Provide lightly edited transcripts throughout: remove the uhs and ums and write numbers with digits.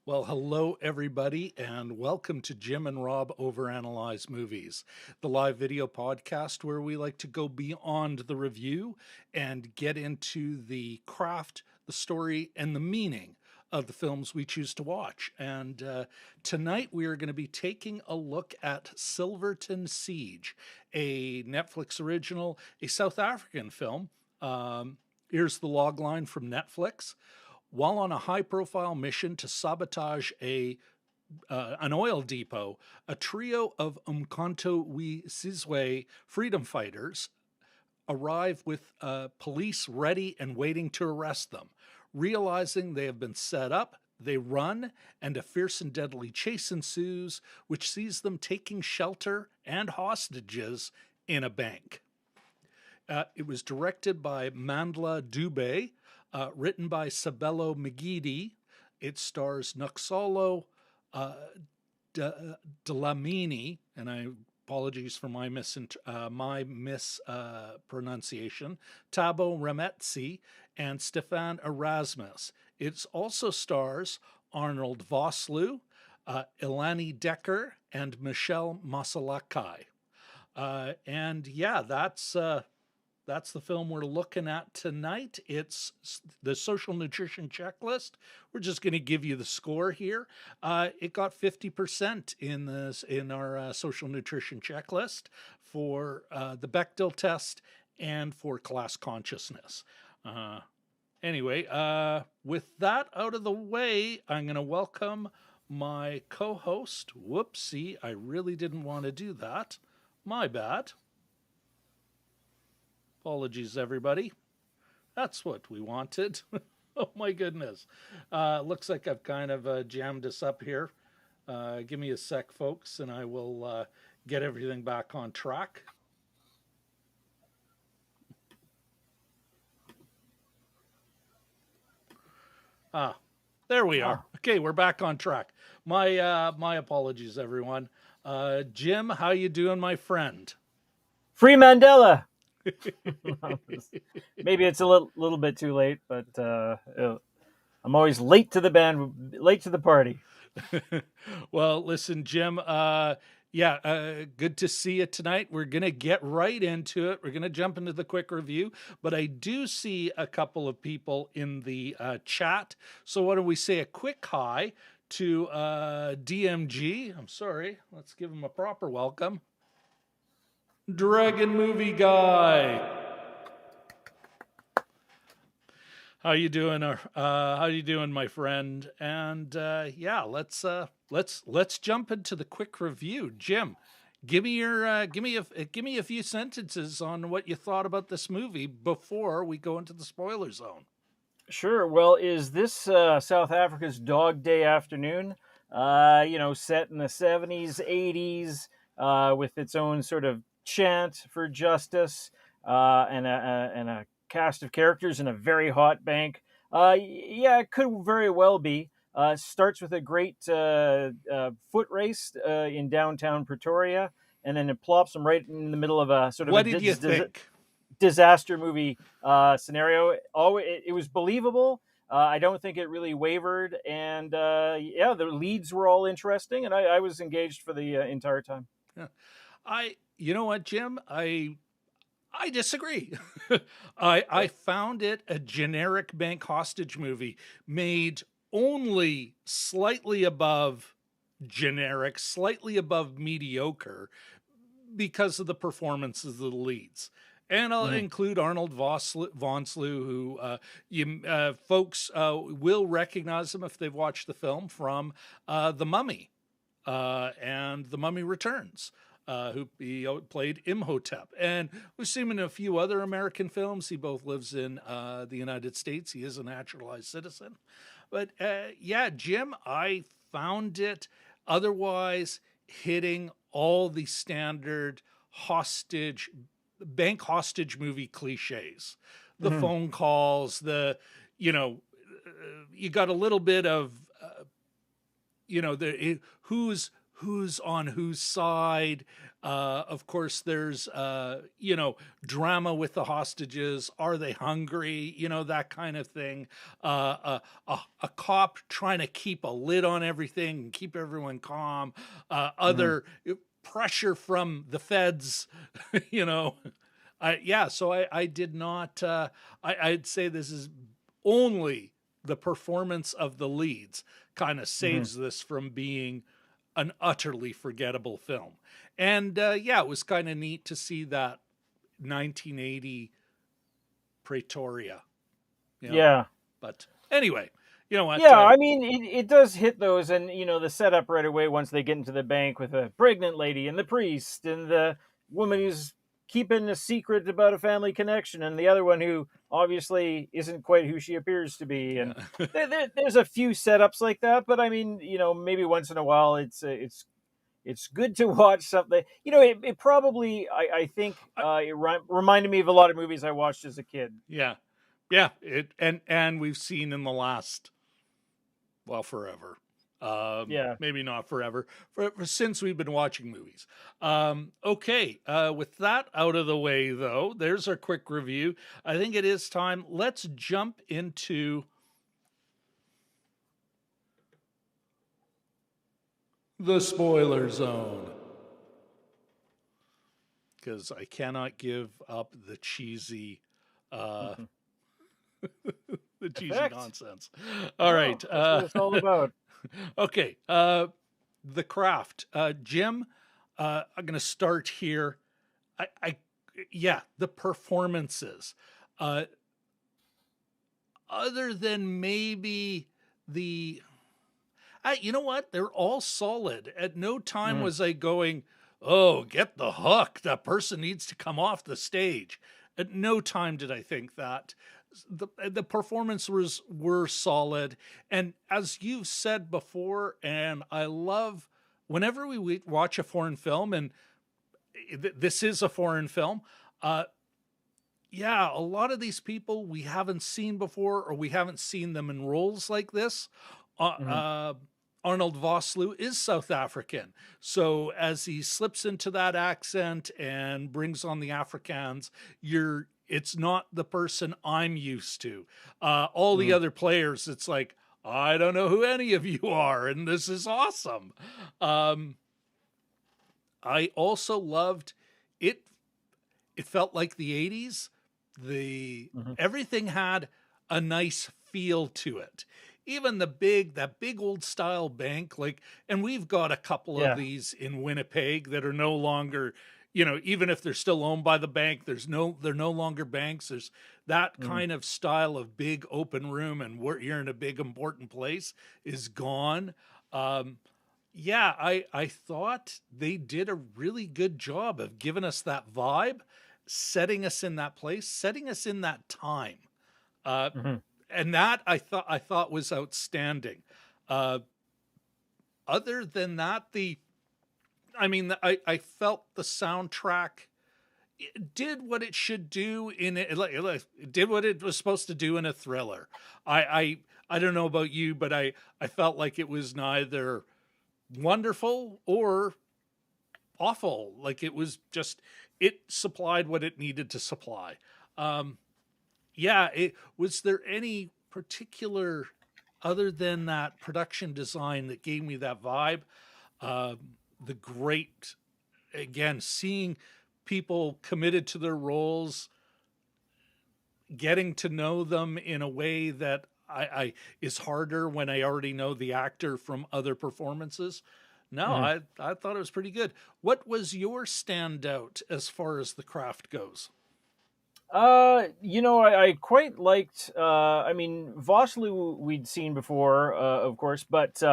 Well, hello, everybody, and welcome to Jim and Rob Overanalyze Movies, the live video podcast where we like to go beyond the review and get into the craft, the story, and the meaning of the films we choose to watch. And tonight we are going to be taking a look at Silverton Siege, a Netflix original, a South African film. Here's the log line from Netflix. While on a high-profile mission to sabotage an oil depot, a trio of Umkhonto Sizwe freedom fighters arrive with police ready and waiting to arrest them. Realizing they have been set up, they run, and a fierce and deadly chase ensues, which sees them taking shelter and hostages in a bank. It was directed by Mandla, Dube, written by Sabelo, Mgidi. It stars Noxolo, Dlamini, and I apologies for my mispronunciation, Thabo, Rametsi, and Stefan, Erasmus. It also stars Arnold, Vosloo, Elani, Dekker, and Mosalakae. And yeah, that's the film we're looking at tonight. It's the social nutrition checklist. We're just going to give you the score here. It got 50% in our social nutrition checklist for the Bechdel test and for class consciousness. Anyway, with that out of the way, I'm going to welcome my co-host. Whoopsie, I really didn't want to do that. My bad. Apologies, everybody. That's what we wanted. Oh, my goodness. Looks like I've kind of jammed us up here. Give me a sec, folks, and I will get everything back on track. There we are. Okay, we're back on track. My apologies, everyone. Jim, how you doing, my friend? Free Mandela. Maybe it's a little bit too late, but I'm always late to the party. Well, listen, Jim, good to see you tonight. We're going to get right into it. We're going to jump into the quick review, but I do see a couple of people in the chat. So why don't we say a quick hi to DMG? I'm sorry. Let's give him a proper welcome. Dragon Movie Guy. How you doing? How you doing, my friend? And let's jump into the quick review. Jim, give me a few sentences on what you thought about this movie before we go into the spoiler zone. Sure. Well, is this South Africa's Dog Day Afternoon? Set in the 70s, 80s, with its own sort of chant for justice and a cast of characters in a very hot bank. It could very well be. Starts with a great foot race in downtown Pretoria, and then it plops them right in the middle of a sort of what did you think? Disaster movie scenario. It was believable. I don't think it really wavered, and the leads were all interesting, and I was engaged for the entire time. Yeah. You know what, Jim? I disagree. I found it a generic bank hostage movie made only slightly above generic, slightly above mediocre because of the performances of the leads. And I'll include Arnold Vosloo, who folks will recognize him if they've watched the film from The Mummy and The Mummy Returns. Who he played Imhotep. And we've seen him in a few other American films. He both lives in the United States. He is a naturalized citizen. But Jim, I found it otherwise hitting all the standard bank hostage movie cliches. The phone calls, you got a little bit of, who's on whose side. Of course, there's drama with the hostages. Are they hungry? That kind of thing. A cop trying to keep a lid on everything and keep everyone calm. Other pressure from the feds. you know. So I did not. I'd say this is only the performance of the leads kind of saves this from being an utterly forgettable film. And it was kind of neat to see that 1980 Pretoria. Yeah. But anyway, you know what? Yeah, I mean, it does hit those, and the setup right away once they get into the bank with a pregnant lady and the priest and the woman who's keeping a secret about a family connection, and the other one who obviously isn't quite who she appears to be. And there's a few setups like that, but I mean, maybe once in a while it's good to watch something. It probably, I think, it reminded me of a lot of movies I watched as a kid. Yeah. And we've seen in the last, forever. Maybe not forever, since we've been watching movies. Okay, with that out of the way, though, there's our quick review. I think it is time. Let's jump into the spoiler zone, because I cannot give up the cheesy the cheesy Effect. Nonsense. All right. That's what it's all about. Okay. The Craft. Jim, I'm going to start here. The performances. Other than maybe the... you know what? They're all solid. At no time was I going, oh, get the hook. That person needs to come off the stage. At no time did I think that. The performances were solid. And as you've said before, and I love whenever we watch a foreign film, and this is a foreign film, a lot of these people we haven't seen before, or we haven't seen them in roles like this. Arnold Vosloo is South African. So as he slips into that accent and brings on the Afrikaans, it's not the person I'm used to. All the other players, it's like, I don't know who any of you are, and this is awesome. I also loved it. It felt like the 80s. Everything had a nice feel to it. Even that big old style bank, and we've got a couple of these in Winnipeg that are no longer, even if they're still owned by the bank, they're no longer banks. There's that kind of style of big open room, and you're in a big important place is gone. I thought they did a really good job of giving us that vibe, setting us in that place, setting us in that time. And that I thought was outstanding. Other than that, I felt the soundtrack did what it should do it did what it was supposed to do in a thriller. I don't know about you, but I felt like it was neither wonderful or awful. Like it was just, it supplied what it needed to supply. Was there any particular, other than that production design, that gave me that vibe? The great, again, seeing people committed to their roles, getting to know them in a way that I is harder when I already know the actor from other performances. No, I thought it was pretty good. What was your standout as far as The Craft goes? I quite liked, Vosloo we'd seen before, of course, but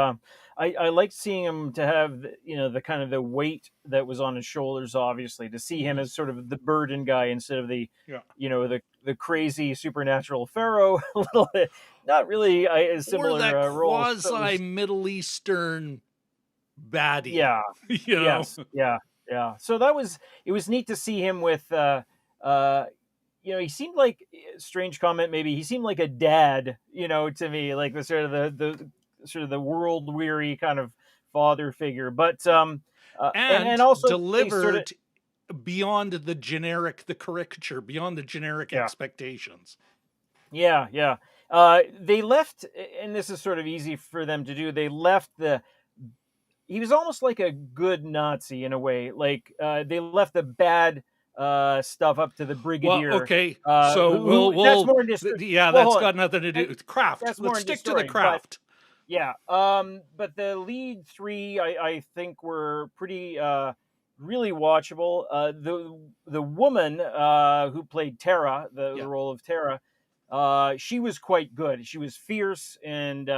I liked seeing him to have, the kind of the weight that was on his shoulders, obviously, to see him as sort of the burden guy instead of the, the crazy supernatural pharaoh, a little bit, not really a similar or that role. quasi Middle Eastern baddie. Yeah. Yes. Yeah. So it was neat to see him with, he seemed like, strange comment maybe, he seemed like a dad, to me, like the sort of the world weary kind of father figure. But and And also they sort of, delivered beyond the caricature, beyond the generic yeah. expectations. Yeah, yeah. They left, and this is sort of easy for them to do. They left the. He was almost like a good Nazi in a way. Like they left the bad stuff up to the Well, brigadier. okay, so Who that's more into yeah, well, that's hold on. got nothing to do That, with craft. that's Let's more into stick to the story, but craft. yeah. But the lead three, I think, were pretty really watchable. The woman who played Tara, the Yeah, role of Tara, she was quite good. She was fierce and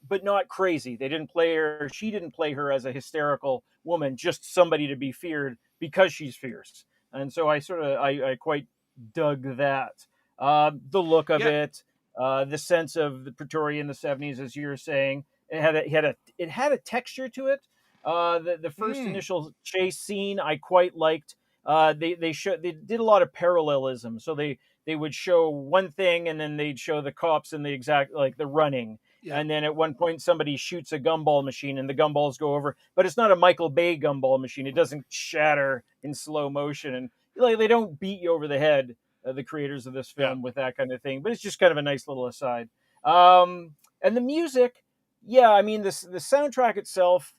but not crazy. They didn't play her. She didn't play her as a hysterical woman, just somebody to be feared because she's fierce. And so I quite dug that. The look of yeah. it, the sense of the Pretoria in the '70s, as you were saying, it had a texture to it. The first Mm, initial chase scene I quite liked. They did a lot of parallelism, so they would show one thing and then they'd show the cops in the exact like the running. yeah, And then at one point somebody shoots a gumball machine and the gumballs go over, but it's not a Michael Bay gumball machine. It doesn't shatter in slow motion, and like they don't beat you over the head, the creators of this yeah. film, with that kind of thing. But it's just kind of a nice little aside. And the music, yeah, I mean the soundtrack itself,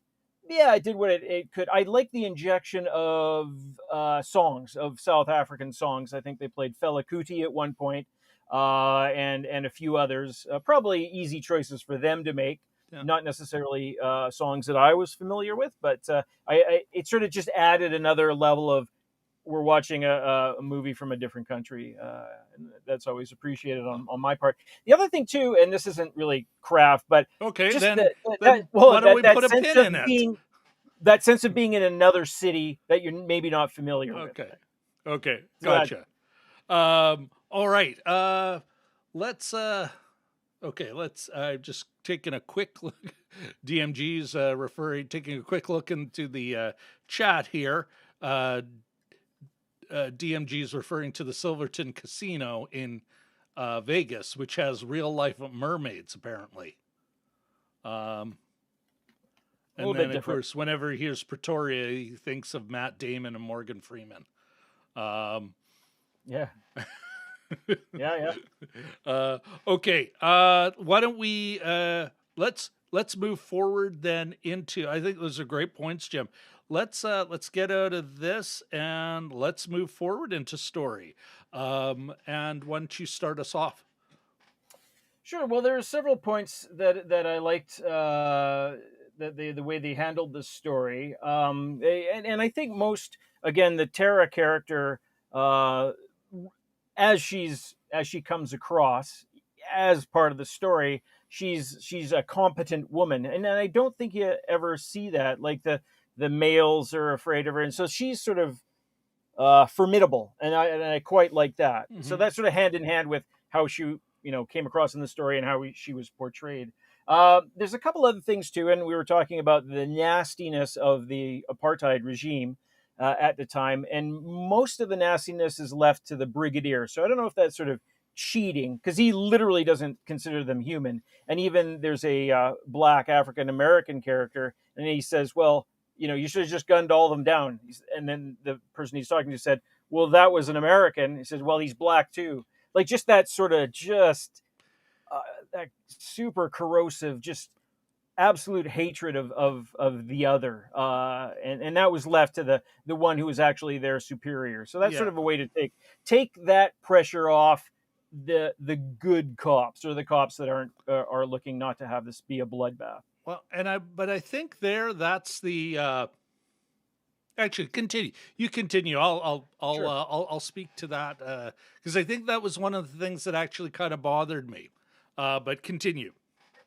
yeah, it did what it could. I like the injection of songs, of South African songs. I think they played Fela Kuti at one point, and a few others. Probably easy choices for them to make, Yeah. not necessarily songs that I was familiar with, but it sort of just added another level of we're watching a movie from a different country. And that's always appreciated on my part. The other thing too, and this isn't really craft, but Okay, just then well, why don't we that put a sense pin of in it? being that sense of being in another city that you're maybe not familiar with. Okay, okay, So that, gotcha. All right. Let's. Okay, let's. Just taking a quick look. DMG's taking a quick look into the chat here. DMG is referring to the Silverton Casino in Vegas, which has real life mermaids apparently. Um, a little and bit then, of different. course, whenever he hears Pretoria, he thinks of Matt Damon and Morgan Freeman. Um, Yeah, yeah. okay. Why don't we let's move forward then into. I think those are great points, Jim. Let's get out of this and let's move forward into story. And why don't you start us off? Sure. Well, there are several points that I liked. That the way they handled the story, and I think most, again, the Tara character, as she comes across as part of the story, she's a competent woman, and I don't think you ever see that. Like the males are afraid of her, and so she's sort of formidable, and I quite like that. So Mm-hmm. that's sort of hand in hand with how she came across in the story and how she was portrayed. There's a couple other things too, and we were talking about the nastiness of the apartheid regime at the time, and most of the nastiness is left to the brigadier. So I don't know if that's sort of cheating, because he literally doesn't consider them human. And even there's a black African American character, and he says, well, you should have just gunned all of them down. And then the person he's talking to said, well, that was an American. He says, well, he's black too. Like just that sort of that super corrosive, just absolute hatred of the other. And that was left to the one who was actually their superior. So that's Yeah. sort of a way to take that pressure off the good cops, or the cops that are looking not to have this be a bloodbath. Well, but I think that's the. Actually, continue. You continue. Sure. I'll speak to that because I think that was one of the things that actually kind of bothered me. But continue.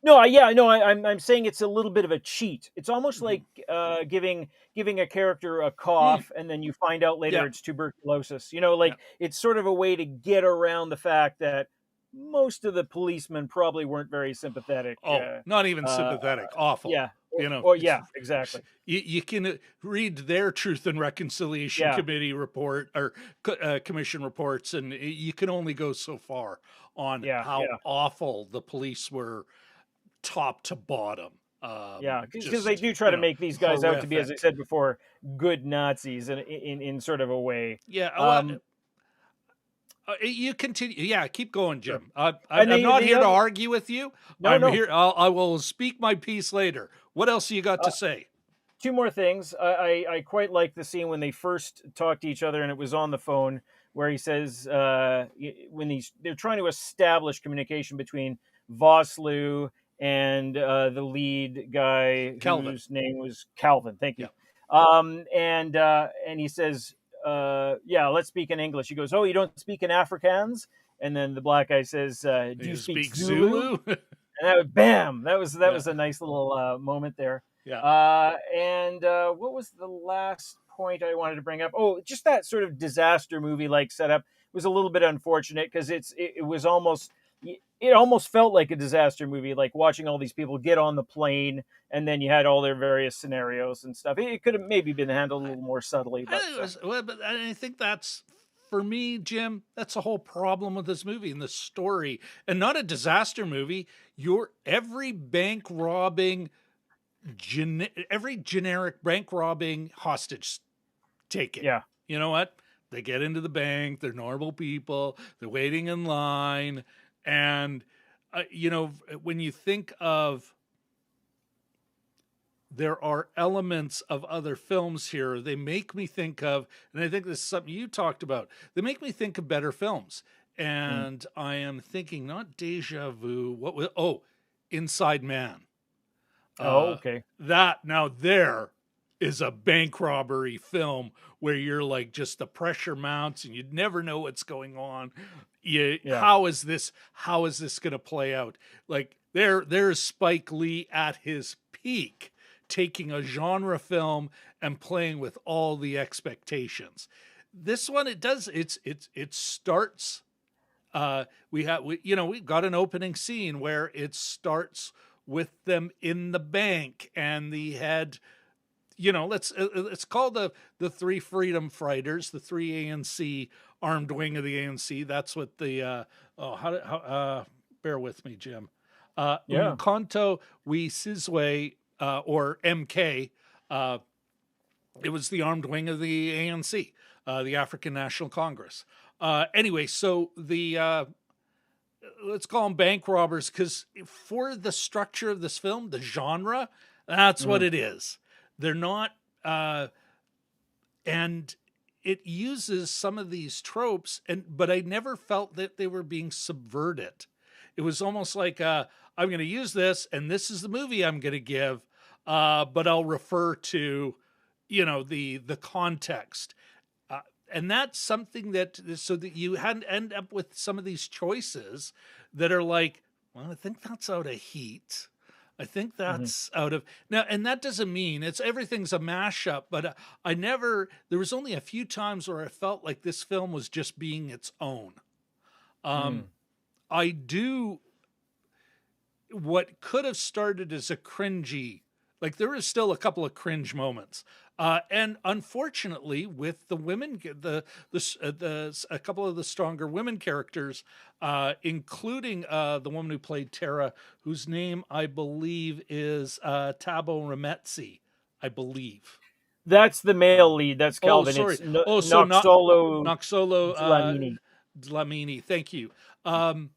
No, yeah, no, I'm saying it's a little bit of a cheat. It's almost Mm-hmm. like giving a character a Mm, cough and then you find out later yeah, it's tuberculosis. Like yeah. it's sort of a way to get around the fact that most of the policemen probably weren't very sympathetic. Oh, not even Uh, sympathetic. Awful. yeah, You know, or it's yeah, exactly. you can read their Truth and Reconciliation Yeah, Committee report or commission reports, and you can only go so far on yeah, how yeah. awful the police were, top to bottom. Yeah, because they just, do try to make these guys out to be, as I horrific. said before, good Nazis in sort of a way. Yeah, well, Um, you continue. Yeah, keep going, sure. Jim. And I'm not the here to other argue with you. no, I'm no. here. I will speak my piece later. What else you got Uh, to say? two more things. I quite like the scene when they first talk to each other, and it was on the phone where he says when they're trying to establish communication between Vosloo and the lead guy Kelvin. whose name was Calvin. Thank Yeah. you. And he says, "Yeah, let's speak in English." He goes, "Oh, you don't speak in Afrikaans?" And then the black guy says, "Do you You speak speak Zulu?" Zulu? And bam, that Yeah. was a nice little moment there. Yeah. And what was the last point I wanted to bring up? Oh, just that sort of disaster movie like setup was a little bit unfortunate because it was almost, it almost felt like a disaster movie, like watching all these people get on the plane and then you had all their various scenarios and stuff. It could have maybe been handled a little more subtly, I but think it was, well, but I think that's, for me, Jim. That's the whole problem with this movie and the story, and not a disaster movie. Your every bank robbing, every generic bank robbing hostage taking. yeah, You know what? They get into the bank. They're normal people. They're waiting in line, and when you think of, there are elements of other films here. They make me think of, and I think this is something you talked about. They make me think of better films, mm. and I am thinking not Deja Vu. What was? Oh, Inside Man. Oh, Uh, okay, that now there is a bank robbery film where you're like, just the pressure mounts and you'd never know what's going on. yeah, How is this? How is this going to play out? Like there's Spike Lee at his peak, taking a genre film and playing with all the expectations. This one, it starts. We've got an opening scene where it starts with them in the bank and the head. Let's call the three freedom fighters, the three ANC armed wing of the ANC. That's what the bear with me, Jim. yeah, Umkhonto we Sizwe, or MK. Uh, it was the armed wing of the ANC, the African National Congress. Anyway, so the let's call them bank robbers, because for the structure of this film, the genre, that's what mm. it is. They're not, and it uses some of these tropes, but I never felt that they were being subverted. It was almost like, I'm going to use this, and this is the movie I'm going to give, but I'll refer to, the context. And that's something that, so that you hadn't end up with some of these choices that are like, well, I think that's out of heat. I think Hmm. that's out of now, and that doesn't mean everything's a mashup, but there was only a few times where I felt like this film was just being its own. Um, Mm. I do what could have started as a cringy, like there is still a couple of cringe moments, and unfortunately, with the women, a couple of the stronger women characters, including the woman who played Tara, whose name I believe is Thabo Rametsi, I believe. That's the male Um, lead. That's oh, Calvin. sorry. It's Oh, so not Noxolo Noxolo Dlamini. Dlamini. Thank you. Um,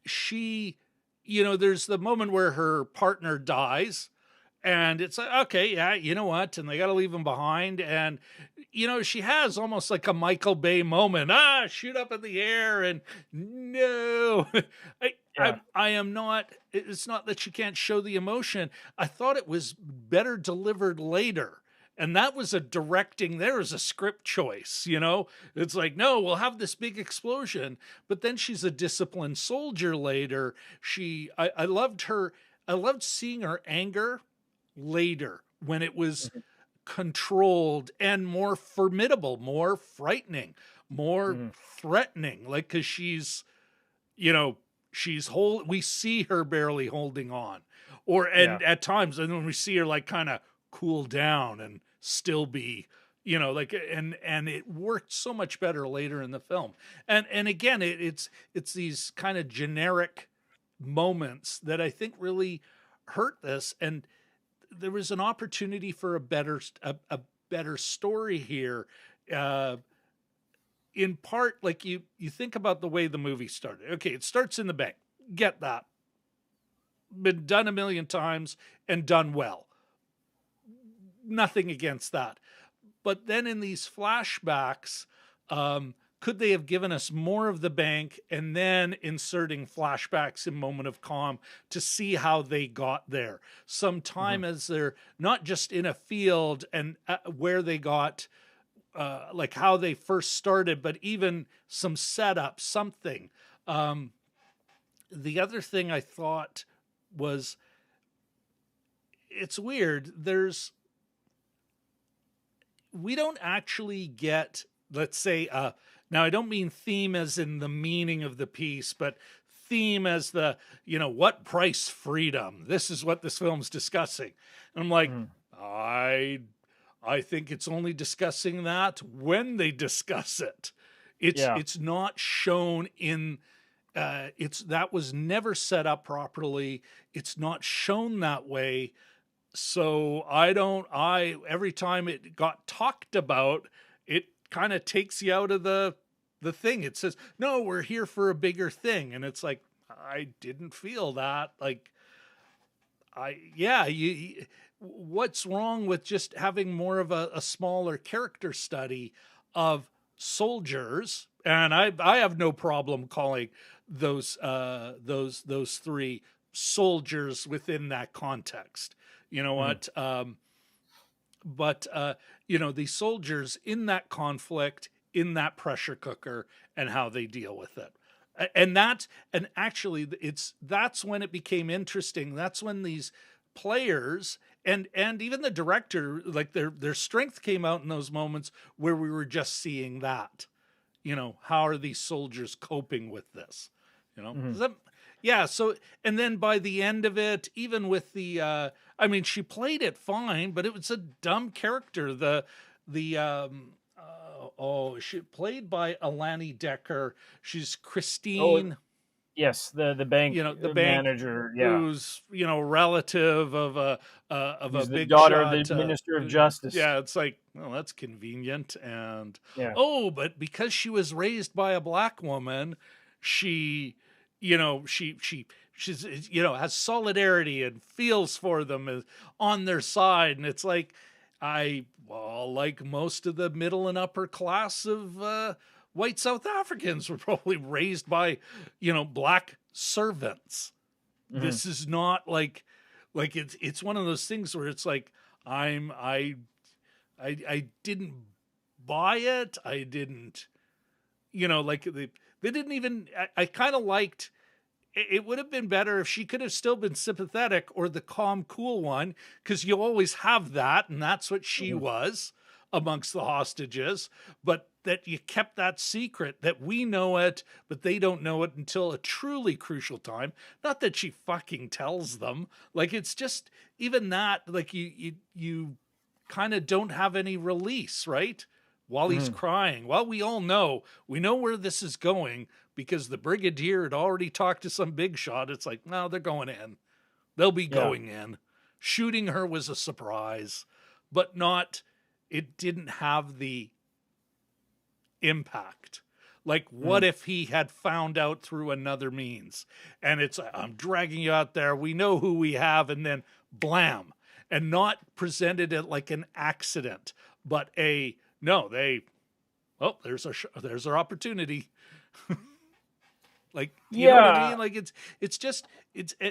she, there's the moment where her partner dies, and it's like, okay, yeah, you know what, and they got to leave him behind, and she has almost like a Michael Bay moment. Shoot up in the air, and no, I, Yeah. I am not. It's not that she can't show the emotion. I thought it was better delivered later. And that was a directing, there was a script choice, It's like, no, we'll have this big explosion. But then she's a disciplined soldier later. I loved her. I loved seeing her anger later when it was Mhm. controlled and more formidable, more frightening, more Mhm. threatening. Like, because you know, we see her barely holding on, Yeah. and at times, and when we see her like kind of cool down and still be, like, and it worked so much better later in the film. And again, it's these kind of generic moments that I think really hurt this, and there was an opportunity for a better story here. In part, like you think about the way the movie started. Okay, it starts in the bank. Get that. Been done a million times and done well. Nothing against that. But then in these flashbacks, could they have given us more of the bank and then inserting flashbacks in Moment of Calm to see how they got there? Some time as they're not just in a field and where they got, like how they first started, but even some setup, something. The other thing I thought was, it's weird. We don't actually get, let's say, now I don't mean theme as in the meaning of the piece, but theme as the, what price freedom? This is what this film's discussing. And I'm like, I think it's only discussing that when they discuss it. It's not shown in, that was never set up properly. It's not shown that way. So every time it got talked about, it kind of takes you out of the thing. It says, no, we're here for a bigger thing. And it's like, I didn't feel that. Like, what's wrong with just having more of a smaller character study of soldiers? And I have no problem calling those three soldiers within that context. You know what? But these soldiers in that conflict, in that pressure cooker, and how they deal with it. And actually that's when it became interesting. That's when these players and even the director, like their strength came out in those moments where we were just seeing that. How are these soldiers coping with this? So, and then by the end of it, even with the, she played it fine, but it was a dumb character. She played by Elani Dekker. She's Christine. Yes, the bank, the bank manager, who's relative of a the big daughter shot, of the Minister of Justice. Yeah, it's like, well, that's convenient, and but because she was raised by a black woman, she she's has solidarity and feels for them, is on their side, and it's like, like most of the middle and upper class of white South Africans were probably raised by, black servants. This is not like it's one of those things where it's like, I didn't buy it. I didn't, they didn't even, I kind of liked, it would have been better if she could have still been sympathetic or the calm, cool one, because you always have that, and that's what she was amongst the hostages, but that you kept that secret, that we know it, but they don't know it until a truly crucial time. Not that she fucking tells them. Like, it's just, even that, like, you kind of don't have any release, right? While he's crying. Well, we know where this is going, because the brigadier had already talked to some big shot. It's like, no, they're going in. They'll be going in. Shooting her was a surprise, but not, it didn't have the impact. Like, what if he had found out through another means? And it's, I'm dragging you out there. We know who we have. And then blam. And not presented it like an accident, but there's our opportunity. Like, you know what I mean? Like,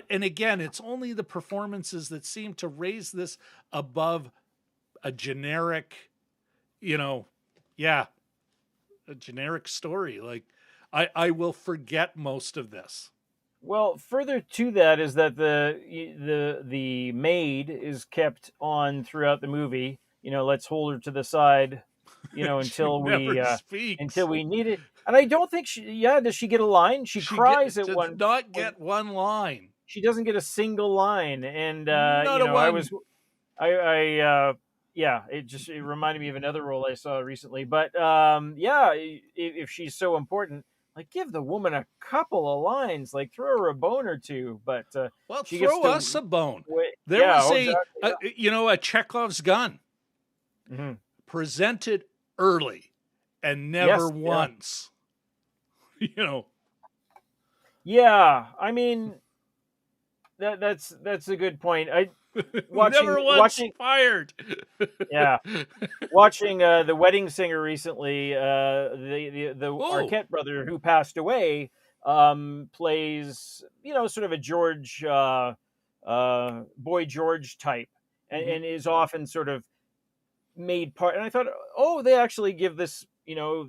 and again, it's only the performances that seem to raise this above a generic, a generic story. Like, I will forget most of this. Well, further to that is that the maid is kept on throughout the movie. Let's hold her to the side, until we need it. And I don't think does she get a line? She cries at one. Does not get one line. She doesn't get a single line, and it reminded me of another role I saw recently. But if she's so important, like, give the woman a couple of lines, like throw her a bone or two, but Well, she gets throw to us a bone. wait. There Yeah, was oh, exactly. a Chekhov's gun Yeah. Hmm. presented early and never Yes. Yeah. once, you know, Yeah. I mean, that's a good point. I never once watching. fired. Yeah. Watching The Wedding Singer recently, the Oh, Arquette brother who passed away plays, sort of a George, Boy George type, mhm. and is often sort of made part. And I thought, oh, they actually give this,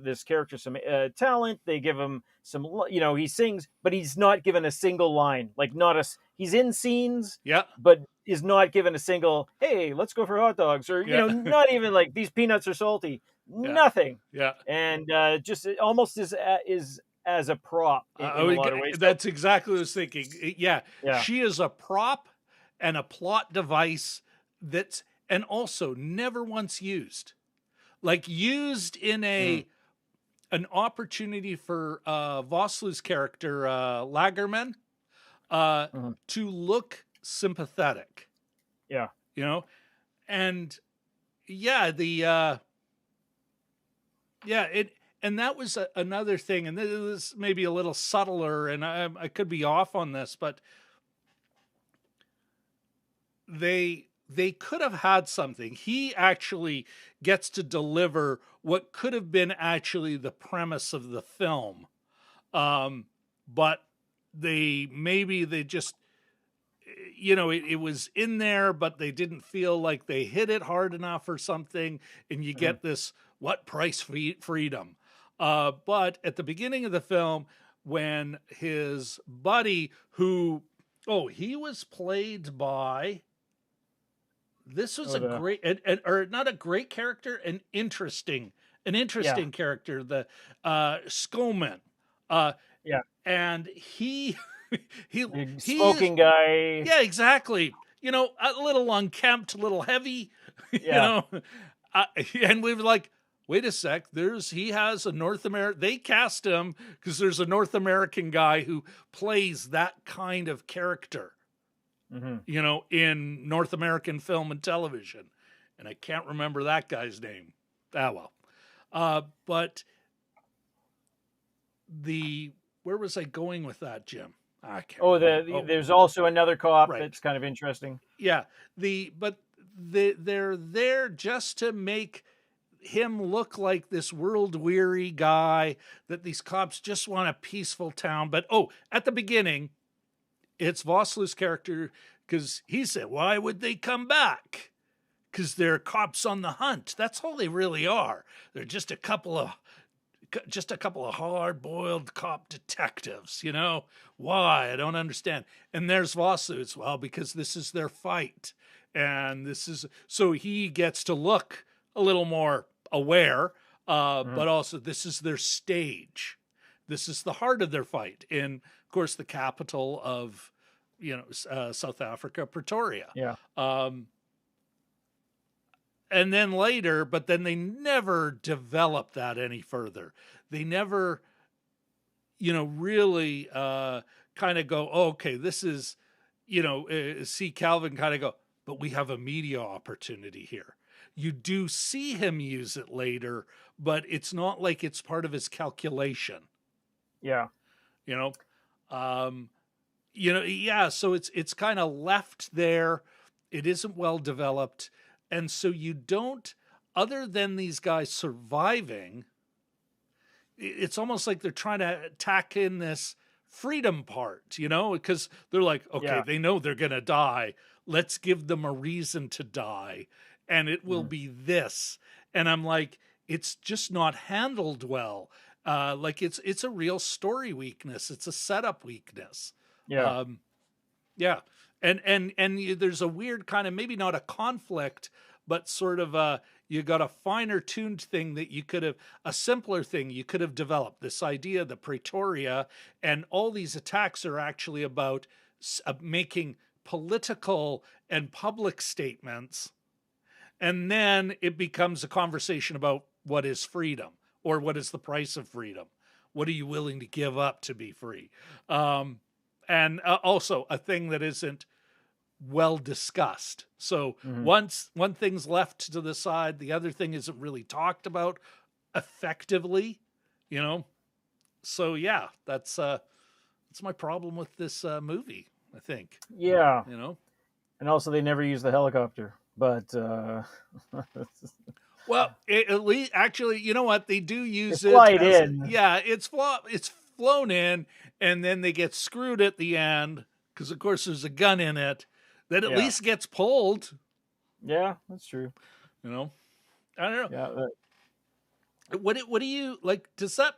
this character some talent. They give him some, he sings, but he's not given a single line. Like, not a he's in scenes, Yeah, but is not given a single, hey, let's go for hot dogs, or yeah, not even like these peanuts are salty. yeah, Nothing. yeah. And just almost is as a prop in a lot of ways. So That's exactly what I was thinking. Yeah, yeah. she is a prop and a plot device that's, and also never once used. Like used in Mhm. an opportunity for Vosloo's character, Lagerman, Mhm. to look sympathetic, Yeah. you know? And yeah, and that was another thing, and this is maybe a little subtler, and I could be off on this, but they could have had something. He actually gets to deliver what could have been actually the premise of the film, but they just, it was in there, but they didn't feel like they hit it hard enough or something, and you Mhm. get this what price freedom. But at the beginning of the film, when his buddy, who, oh, he was played by, this was Oh, a the great, or not a great character, an yeah, interesting character, the Skoman, uh, yeah, and he, he, the he smoking guy. yeah, exactly. A little unkempt, a little heavy, you Yeah. know. Uh, and we were like, wait a sec, he has a North American, they cast him because there's a North American guy who plays that kind of character, Hmm. in North American film and television. And I can't remember that guy's name. Ah, well. But where was I going with that, Jim? I can't Oh, remember. Oh, there's also another cop right. that's kind of interesting. Yeah, but they're there just to make him look like this world weary guy, that these cops just want a peaceful town. But at the beginning, it's Vosloo's character, because he said, "Why would they come back? Because they're cops on the hunt. That's all they really are. They're just a couple of hard-boiled cop detectives, Why? I don't understand." And there's Vosloo. It's, well, because this is their fight. And this is, so he gets to look a little more aware, Mhm. but also this is their stage. This is the heart of their fight in, of course, the capital of, South Africa, Pretoria. Yeah. Um, and then later, but then they never develop that any further. They never, really kind of go, oh, okay, this is, see Calvin kind of go, but we have a media opportunity here. You do see him use it later, but it's not like it's part of his calculation, Yeah. you know? Um, yeah, so it's kind of left there. It isn't well developed. And so you don't, other than these guys surviving, it's almost like they're trying to tack in this freedom part, because they're like, okay, Yeah. they know they're going to die. Let's give them a reason to die. And it will Mhm. be this. And I'm like, it's just not handled well. Like it's a real story weakness. It's a setup weakness. Yeah. Um, yeah. And there's a weird kind of, maybe not a conflict, but sort of you got a finer tuned thing that you could have, a simpler thing you could have developed. This idea, the Pretoria, and all these attacks are actually about making political and public statements, and then it becomes a conversation about what is freedom, or what is the price of freedom. what are you willing to give up to be free? And also a thing that isn't well discussed. So Mhm. once one thing's left to the side, the other thing isn't really talked about effectively, you know? So yeah, that's my problem with this movie, I think, Yeah, you know? and also they never use the helicopter, but Well, at least actually, you know what? They do they use fly it it as in. yeah, it's flown in, and then they get screwed at the end because, of course, there's a gun in it that at Yeah, least gets pulled. yeah, that's true. You know, I don't Yeah, know. What do you like? Does that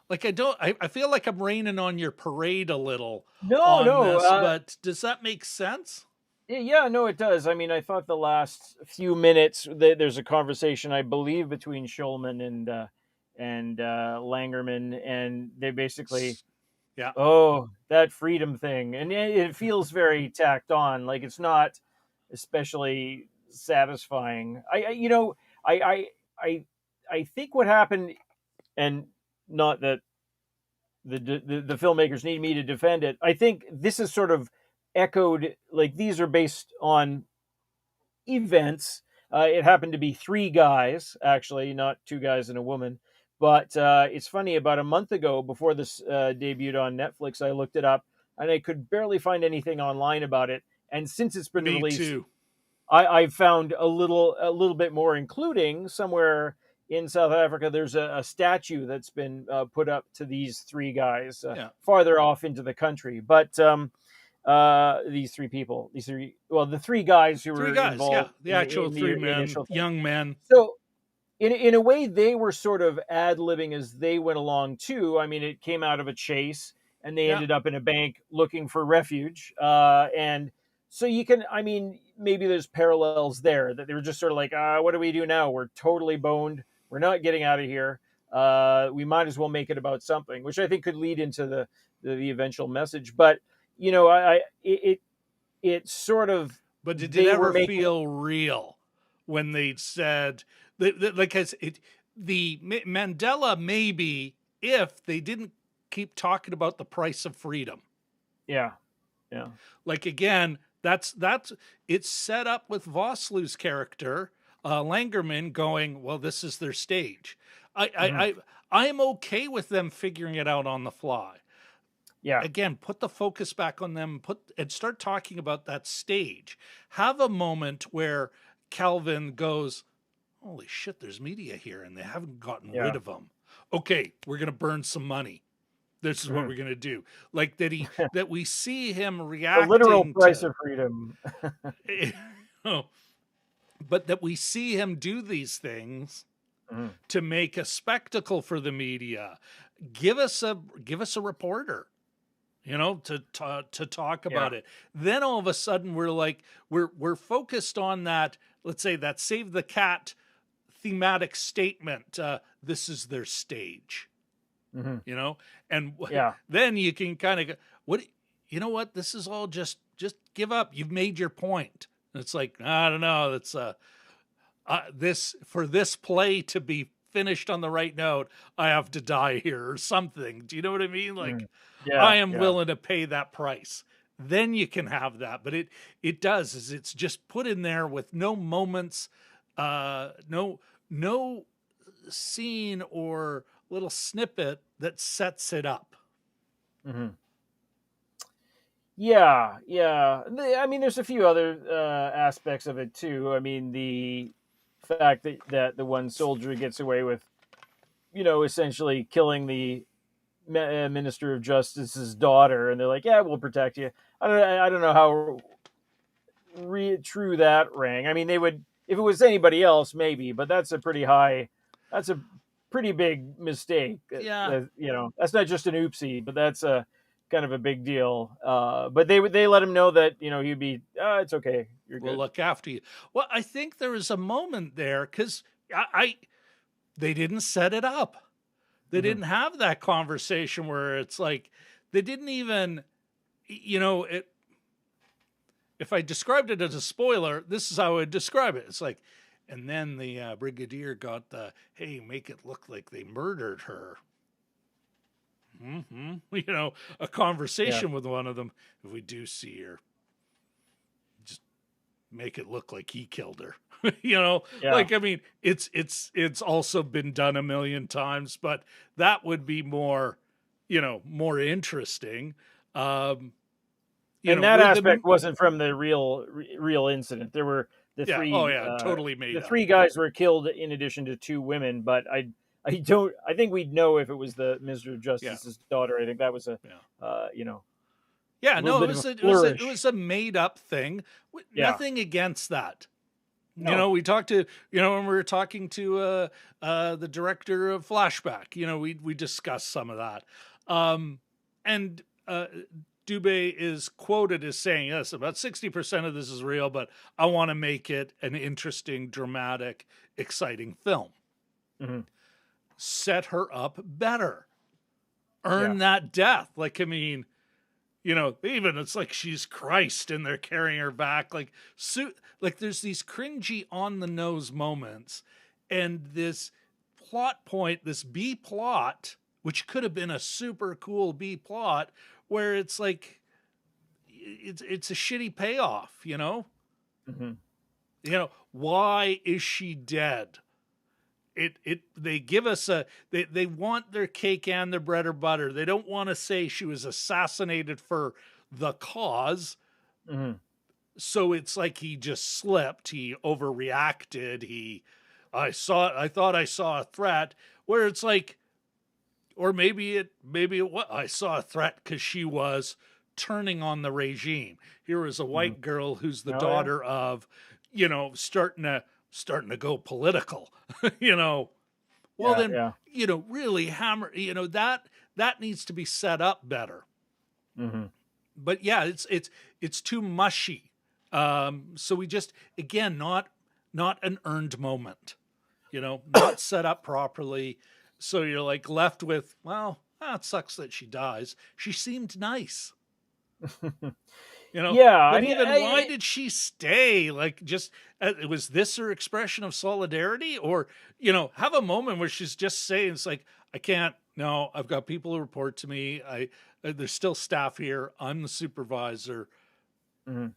like? I feel like I'm raining on your parade a little no, on no. this, but does that make sense? Yeah, no, it does. I mean, I thought the last few minutes there's a conversation, I believe, between Schulman and Langerman, and they basically, Yeah, oh, that freedom thing, and it feels very tacked on. Like it's not especially satisfying. You know, I, I, I, I think what happened, and not that the filmmakers need me to defend it. I think this is sort of echoed. Like these are based on events. It happened to be three guys, actually, not two guys and a woman. But it's funny, about a month ago, before this debuted on Netflix, I looked it up and I could barely find anything online about it. And since it's been me released, too. I've found a little bit more, including somewhere in South Africa. There's a statue that's been put up to these three guys Yeah, farther off into the country. But these three people, the three guys who three were guys. Yeah, involved the actual in three the men, initial thing. young men. So in a way, they were sort of ad-libbing as they went along too. I mean, it came out of a chase, and they Yeah, ended up in a bank looking for refuge. And so you can, I mean, maybe there's parallels there, that they were just sort of like, what do we do now? We're totally boned. We're not getting out of here. We might as well make it about something, which I think could lead into the eventual message. But you know, it sort of, but did it they were ever making, feel real when they said like the Mandela maybe if they didn't keep talking about the price of freedom? yeah, yeah, Like again, that's it's set up with Vosloo's character, Langerman, going, well, this is their stage. I hmm, I I I'm okay with them figuring it out on the fly. yeah, Again, put the focus back on them, put and start talking about that stage. Have a moment where Calvin goes, holy shit, there's media here and they haven't gotten rid yeah, of them. Okay, we're gonna burn some money. This is what mhm. we're gonna do. Like that we see him The literal reacting price to of freedom. oh, but that we see him do these things Mhm. to make a spectacle for the media. Give us a reporter, you know, to talk Yeah, about it. Then all of a sudden we're like we're focused on that, let's say that save the cat thematic statement. This is their stage, mhm. you know, and Yeah, then you can kind of go, what, you know what, this is all just give up, you've made your point. And it's like, I don't know, that's this for this play to be finished on the right note, I have to die here or something. Do you know what I mean? mhm. Like, Yeah, I am yeah, willing to pay that price. Then you can have that. But it does is it's just put in there with no moments, no scene or little snippet that sets it up. mhm. Yeah, yeah. I mean, there's a few other aspects of it too. I mean, the fact that the one soldier gets away with, essentially killing the minister of justice's daughter, and they're like, "Yeah, we'll protect you." I don't know how true that rang. I mean, they would, if it was anybody else, maybe, but that's a pretty big mistake. Yeah. That's not just an oopsie, but that's a kind of a big deal. But they let him know that he'd be, it's okay, you're We'll good. look after you. Well, I think there was a moment there because I they didn't set it up. They Hmm. didn't have that conversation where it's like they didn't even, it. If I described it as a spoiler, this is how I would describe it. It's like, and then the brigadier got the, hey, make it look like they murdered her. you know, a conversation with one of them. If we do see her, just make it look like he killed her. You know, Yeah. like, I mean, it's also been done a million times, but that would be more, you know, more interesting. You And know, that with the aspect wasn't from the real incident. There were totally made the up. 3 guys were killed in addition to 2 women, but I think we'd know if it was the Minister of Justice's daughter. I think that was a you know, Yeah, a little no, bit of a it flourish. was a made up thing. Yeah. Nothing against that. No. You know, we talked to, you know, when we were talking to the director of Flashback, you know, we discussed some of that. And Dube is quoted as saying, yes, about 60% of this is real, but I want to make it an interesting, dramatic, exciting film. Mm-hmm. Set her up better. Earn that death. Like, I mean, you know, even it's like she's Christ and they're carrying her back. Like, like there's these cringy on the nose moments, and this plot point, this B plot, which could have been a super cool B plot, where it's like it's a shitty payoff, you know? Mm-hmm. You know, why is she dead? They give us they want their cake and their bread or butter. They don't want to say she was assassinated for the cause. Mm-hmm. So it's like he just slipped, he overreacted, I thought I saw a threat, where it's like, or maybe it was, I saw a threat because she was turning on the regime. Here was a white girl who's the daughter of, you know, starting to go political. You know, well, you know, really hammer, you know, that needs to be set up better. Mm-hmm. But yeah, it's too mushy. So we just, again, not an earned moment, you know, not set up properly. So you're like left with, well, it sucks that she dies. She seemed nice. You know, yeah, but why did she stay? Like, just was this her expression of solidarity, or, you know, have a moment where she's just saying, it's like, I can't. No, I've got people who report to me. There's still staff here. I'm the supervisor, and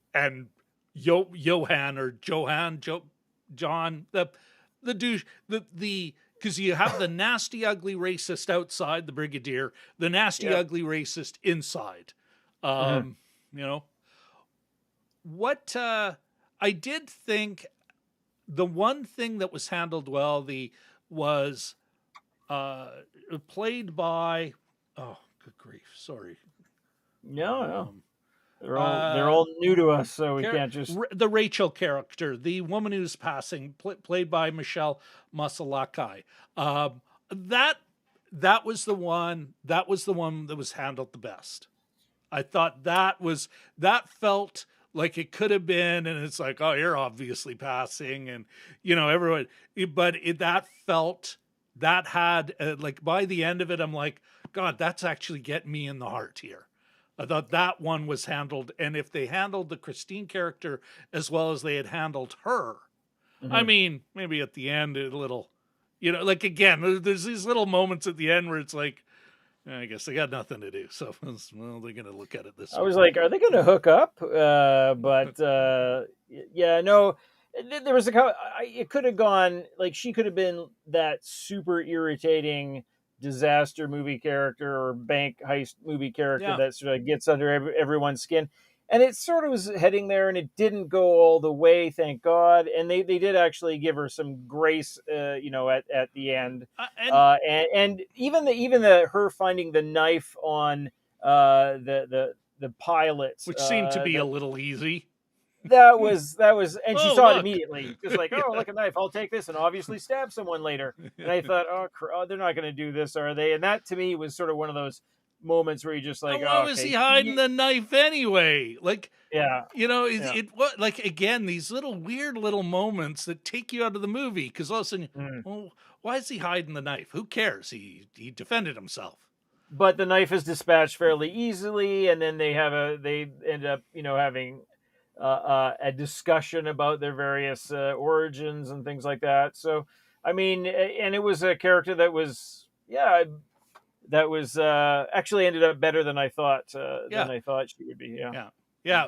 John, the douche, the because you have the nasty, ugly racist outside, the brigadier, the nasty, ugly racist inside. You know. What I did think, the one thing that was handled well was played by, oh, good grief, sorry. No. They're all new to us, so we can't just the Rachel character, the woman who's passing, played by Michelle Mosalakae. That was the one that was handled the best. I thought that felt like it could have been, and it's like, oh, you're obviously passing, and, you know, everyone, but that had, like, by the end of it, I'm like, God, that's actually getting me in the heart here. I thought that one was handled, and if they handled the Christine character as well as they had handled her, I mean, maybe at the end, a little, you know, like, again, there's these little moments at the end where it's like, I guess they got nothing to do, so, well, they're going to look at it this way. I was like, are they going to hook up? But yeah, no, there was it could have gone, like, she could have been that super irritating disaster movie character or bank heist movie character that sort of gets under everyone's skin. And it sort of was heading there, and it didn't go all the way, thank God. And they did actually give her some grace, you know, at the end. And even her finding the knife on the pilot, which seemed to be a little easy. That was, and she saw it immediately, just like, oh, look, a knife, I'll take this, and obviously stab someone later. And I thought, oh, they're not going to do this, are they? And that to me was sort of one of those moments where you just like, why was he hiding the knife anyway? Like, you know, it like, again, these little weird little moments that take you out of the movie, because all of a sudden, well, why is he hiding the knife? Who cares? He defended himself. But the knife is dispatched fairly easily, and then they end up, you know, having a discussion about their various origins and things like that. So, I mean, and it was a character that was, that was actually ended up better than I thought Yeah, she would be. Yeah. yeah.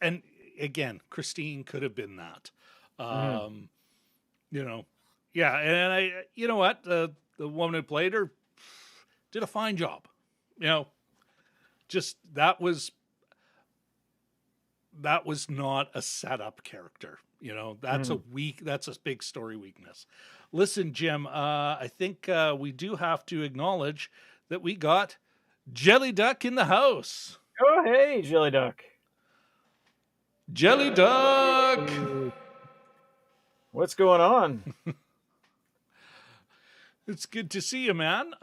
And again, Christine could have been that. Mm-hmm. Um, you know, yeah. And you know what, the woman who played her did a fine job. You know, just that was not a setup character. You know, that's Mm-hmm. that's a big story weakness. Listen, Jim, I think we do have to acknowledge that we got Jelly Duck in the house. Oh, hey, Jelly Duck. Jelly Duck! What's going on? It's good to see you, man.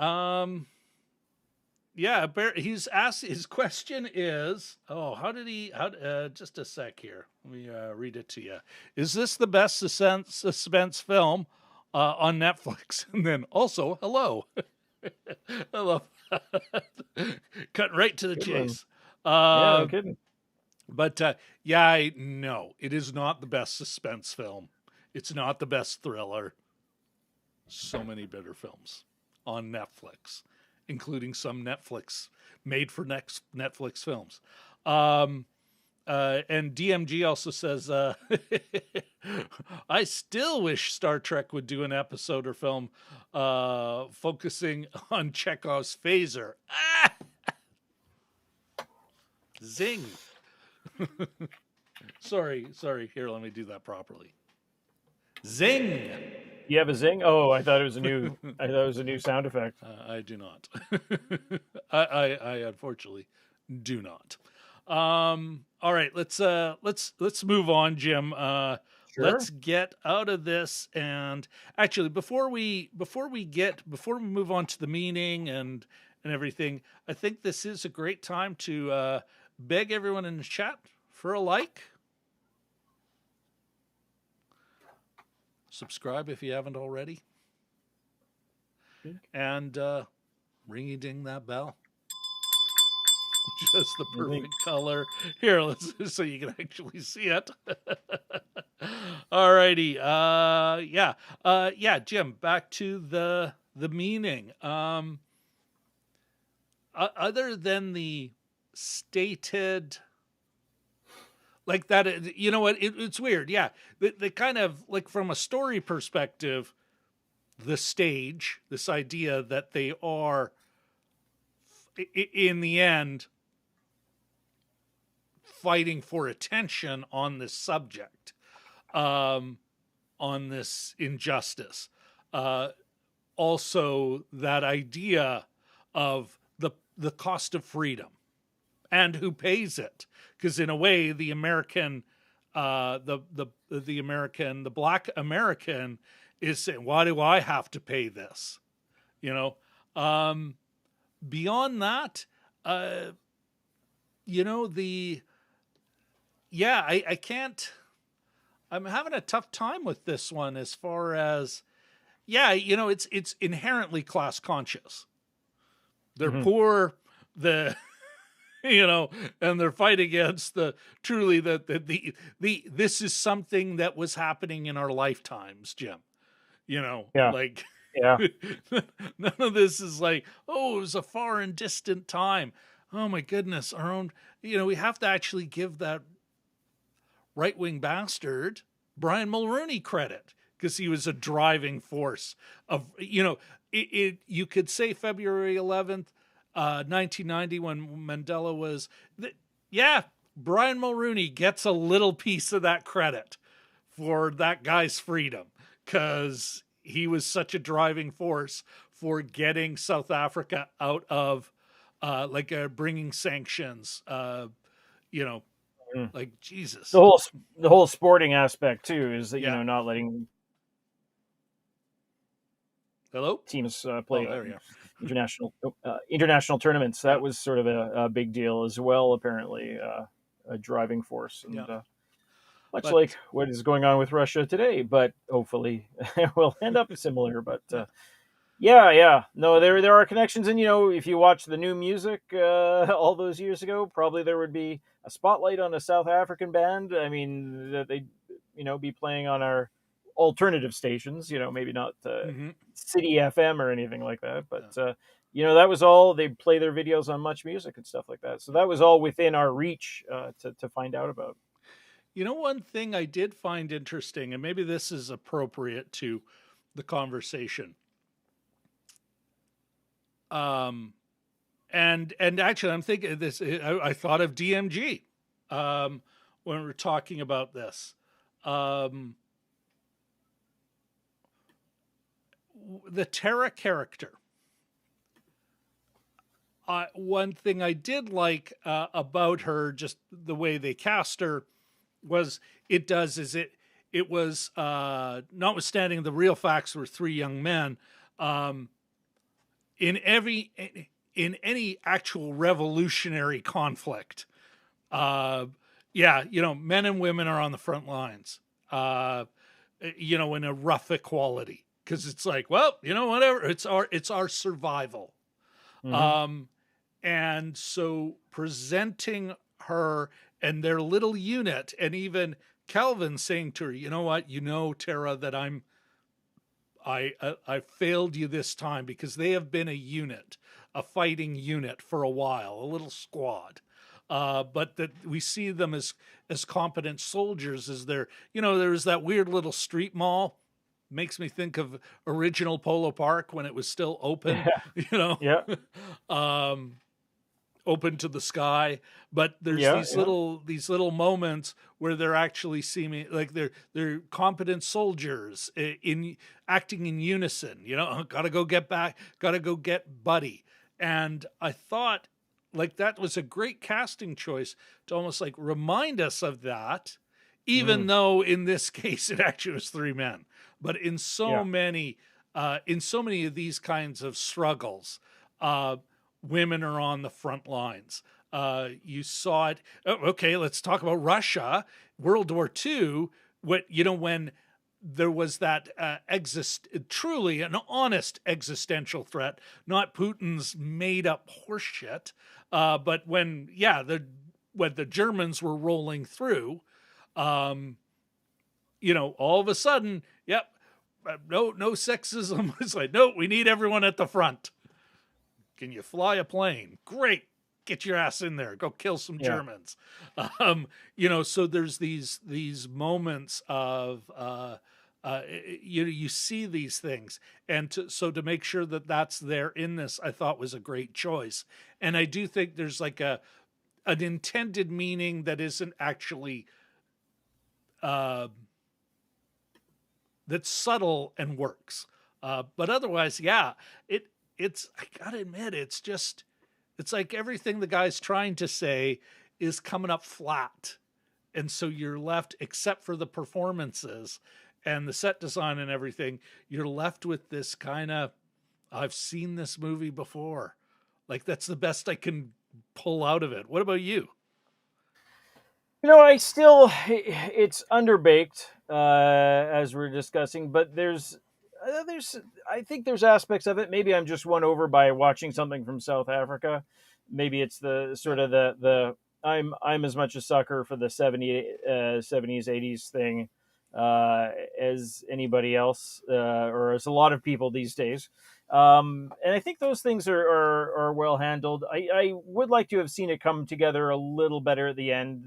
Yeah, he's asked, his question is, just a sec here. Let me read it to you. Is this the best suspense film on Netflix? And then also, hello. I love that. Cut right to the Good one. chase. Yeah, no kidding. But yeah, no, it is not the best suspense film. It's not the best thriller. So many better films on Netflix, including some made for Netflix films. And DMG also says, I still wish Star Trek would do an episode or film focusing on Chekhov's phaser. Ah! Zing. Sorry. Here, let me do that properly. Zing. You have a zing? Oh, I thought it was a new. I thought it was a new sound effect. I do not. I unfortunately do not. All right, let's move on, Jim. Sure. Let's get out of this. And actually, before we move on to the meaning and everything, I think this is a great time to beg everyone in the chat for a like. Subscribe if you haven't already. And ringy-ding that bell. Just the perfect color. Here, so you can actually see it. Alrighty. Yeah, Jim, back to the meaning. Other than the stated, like that, you know what? It's weird. Yeah, they kind of, like, from a story perspective, the stage, this idea that they are, in the end, fighting for attention on this subject, on this injustice. Also, that idea of the cost of freedom and who pays it, because in a way, the American, the Black American is saying, why do I have to pay this? You know, beyond that, you know, I can't, I'm having a tough time with this one as far as, yeah, you know, it's inherently class conscious. They're poor, you know, and they're fighting against truly this is something that was happening in our lifetimes, Jim. You know, like, yeah, none of this is like, oh, it was a far and distant time. Oh my goodness, our own, you know, we have to actually give that right-wing bastard Brian Mulroney credit, because he was a driving force of, you know, you could say February 11th, 1990, when Mandela was, yeah, Brian Mulroney gets a little piece of that credit for that guy's freedom, because he was such a driving force for getting South Africa out of, bringing sanctions, you know, like, Jesus. The whole sporting aspect too is that, you know, not letting teams play international tournaments. That was sort of a big deal as well, apparently, a driving force, and much like what is going on with Russia today, but hopefully we'll end up similar. But no, there are connections, and, you know, if you watch the new music all those years ago, probably there would be a spotlight on a South African band. I mean, that they, you know, be playing on our alternative stations, you know, maybe not City FM or anything like that, but that was all. They'd play their videos on Much Music and stuff like that. So that was all within our reach to find out about. One thing I did find interesting, and maybe this is appropriate to the conversation. And actually, I'm thinking this. I thought of DMG when we were talking about this. The Tara character. One thing I did like about her, just the way they cast her, was it was notwithstanding the real facts were three young men. In any actual revolutionary conflict, men and women are on the front lines. In a rough equality, because it's like, well, whatever. It's our survival. Mm-hmm. And so presenting her and their little unit, and even Calvin saying to her, you know what, Tara, that I failed you this time, because they have been a unit, a fighting unit for a while, a little squad. But that we see them as competent soldiers, as there's that weird little street mall. Makes me think of original Polo Park when it was still open, Yeah. open to the sky. But there's these little moments where they're actually seeming like they're competent soldiers in acting in unison. Gotta go get back, gotta go get Buddy. And I thought like that was a great casting choice to almost like remind us of that, even though in this case it actually was three men. But in so many of these kinds of struggles, women are on the front lines. You saw it. Oh, okay, let's talk about Russia, World War II. When there was that truly an honest existential threat, not Putin's made up horseshit, but when the Germans were rolling through, all of a sudden, no sexism. It's like, no, we need everyone at the front. Can you fly a plane? Great. Get your ass in there. Go kill some Germans. So there's these moments of, you see these things. And to make sure that that's there in this, I thought was a great choice. And I do think there's like an intended meaning that isn't actually, that's subtle and works. But otherwise, it's I gotta admit, it's like everything the guy's trying to say is coming up flat. And so you're left, except for the performances and the set design and everything, you're left with this kind of, I've seen this movie before. Like that's the best I can pull out of it. What about you? It's underbaked, as we're discussing, but I think there's aspects of it. Maybe I'm just won over by watching something from South Africa. Maybe it's the sort of I'm as much a sucker for the 70s, 80s thing as anybody else, or as a lot of people these days. And I think those things are well handled. I would like to have seen it come together a little better at the end.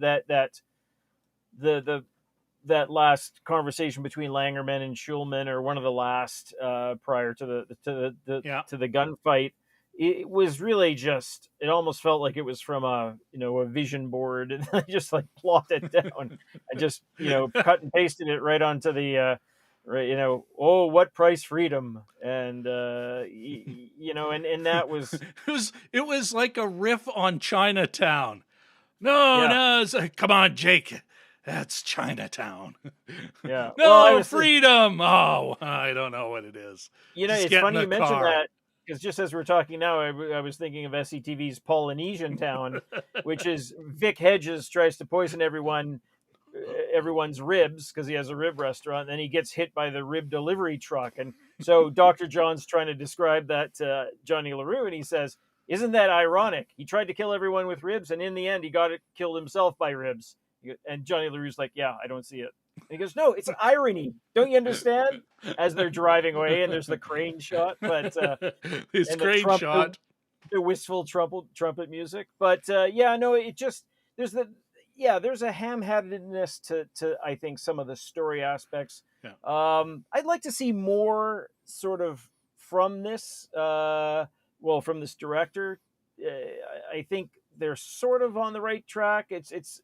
That last conversation between Langerman and Schulman, or one of the last prior to the gunfight, it was really just, it almost felt like it was from a vision board, and I just like plotted it down and just cut and pasted it right onto the what price freedom, and and that was it was like a riff on Chinatown. No, it's like, come on, Jake, that's Chinatown. Yeah. No, freedom. I don't know what it is. It's funny you mentioned that, because just as we're talking now, I was thinking of SCTV's Polynesian Town, which is Vic Hedges tries to poison everyone's ribs because he has a rib restaurant. Then he gets hit by the rib delivery truck. And so Dr. John's trying to describe that to Johnny LaRue, and he says, isn't that ironic? He tried to kill everyone with ribs, and in the end, he killed himself by ribs. And Johnny LaRue's like, yeah, I don't see it. he goes, "No, it's irony. Don't you understand?" As they're driving away, and there's the crane shot, but This and the crane shot. the wistful trumpet music. But yeah, no, it just there's the there's a ham-handedness to I think some of the story aspects. Yeah. I'd like to see more sort of from this. From this director. I think they're sort of on the right track. It's